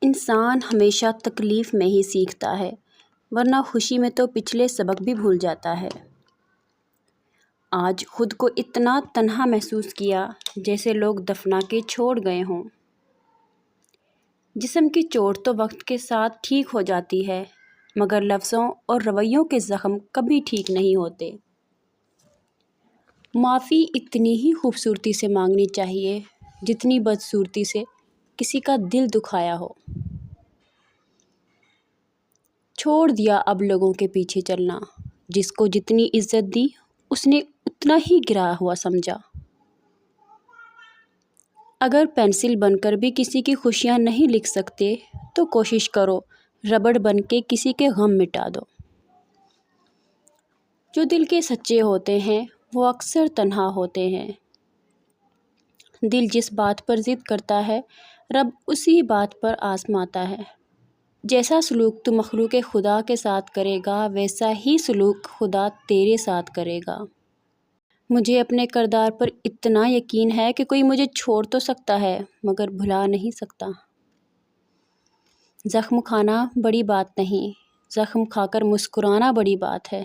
انسان ہمیشہ تکلیف میں ہی سیکھتا ہے، ورنہ خوشی میں تو پچھلے سبق بھی بھول جاتا ہے۔ آج خود کو اتنا تنہا محسوس کیا جیسے لوگ دفنا کے چھوڑ گئے ہوں۔ جسم کی چوٹ تو وقت کے ساتھ ٹھیک ہو جاتی ہے، مگر لفظوں اور رویوں کے زخم کبھی ٹھیک نہیں ہوتے۔ معافی اتنی ہی خوبصورتی سے مانگنی چاہیے جتنی بدصورتی سے کسی کا دل دکھایا ہو۔ چھوڑ دیا اب لوگوں کے پیچھے چلنا، جس کو جتنی عزت دی اس نے اتنا ہی گرا ہوا سمجھا۔ اگر پینسل بن کر بھی کسی کی خوشیاں نہیں لکھ سکتے تو کوشش کرو ربڑ بن کے کسی کے غم مٹا دو۔ جو دل کے سچے ہوتے ہیں وہ اکثر تنہا ہوتے ہیں۔ دل جس بات پر ضد کرتا ہے رب اسی بات پر آزماتا ہے۔ جیسا سلوک تو مخلوق خدا کے ساتھ کرے گا ویسا ہی سلوک خدا تیرے ساتھ کرے گا۔ مجھے اپنے کردار پر اتنا یقین ہے کہ کوئی مجھے چھوڑ تو سکتا ہے مگر بھلا نہیں سکتا۔ زخم کھانا بڑی بات نہیں، زخم کھا کر مسکرانا بڑی بات ہے۔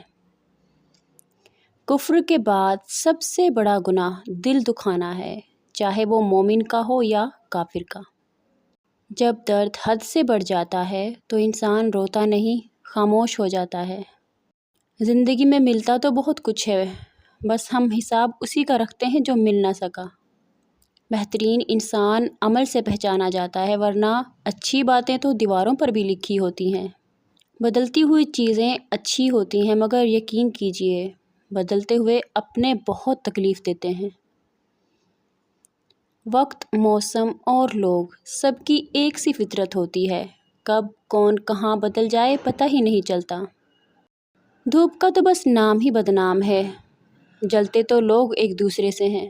کفر کے بعد سب سے بڑا گناہ دل دکھانا ہے، چاہے وہ مومن کا ہو یا کافر کا۔ جب درد حد سے بڑھ جاتا ہے تو انسان روتا نہیں، خاموش ہو جاتا ہے۔ زندگی میں ملتا تو بہت کچھ ہے، بس ہم حساب اسی کا رکھتے ہیں جو مل نہ سکا۔ بہترین انسان عمل سے پہچانا جاتا ہے، ورنہ اچھی باتیں تو دیواروں پر بھی لکھی ہوتی ہیں۔ بدلتی ہوئی چیزیں اچھی ہوتی ہیں مگر یقین کیجیے بدلتے ہوئے اپنے بہت تکلیف دیتے ہیں۔ وقت، موسم اور لوگ سب کی ایک سی فطرت ہوتی ہے، کب کون کہاں بدل جائے پتہ ہی نہیں چلتا۔ دھوپ کا تو بس نام ہی بدنام ہے، جلتے تو لوگ ایک دوسرے سے ہیں۔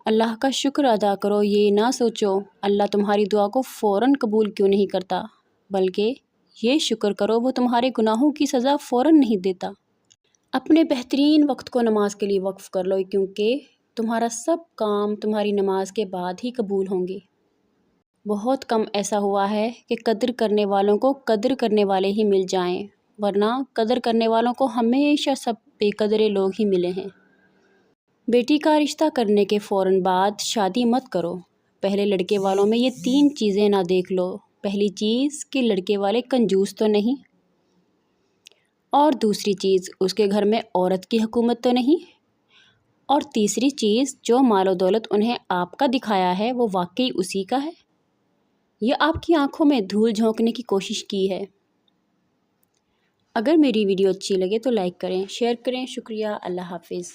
اللہ کا شکر ادا کرو، یہ نہ سوچو اللہ تمہاری دعا کو فوراً قبول کیوں نہیں کرتا، بلکہ یہ شکر کرو وہ تمہارے گناہوں کی سزا فوراً نہیں دیتا۔ اپنے بہترین وقت کو نماز کے لیے وقف کر لو، کیونکہ تمہارا سب کام تمہاری نماز کے بعد ہی قبول ہوں گے۔ بہت کم ایسا ہوا ہے کہ قدر کرنے والوں کو قدر کرنے والے ہی مل جائیں، ورنہ قدر کرنے والوں کو ہمیشہ سب بے قدرے لوگ ہی ملے ہیں۔ بیٹی کا رشتہ کرنے کے فوراً بعد شادی مت کرو۔ پہلے لڑکے والوں میں یہ 3 چیزیں نہ دیکھ لو۔ پہلی چیز کہ لڑکے والے کنجوس تو نہیں، اور دوسری چیز اس کے گھر میں عورت کی حکومت تو نہیں، اور تیسری چیز جو مال و دولت انہیں آپ کا دکھایا ہے وہ واقعی اسی کا ہے یا آپ کی آنکھوں میں دھول جھونکنے کی کوشش کی ہے۔ اگر میری ویڈیو اچھی لگے تو لائک کریں، شیئر کریں۔ شکریہ، اللہ حافظ۔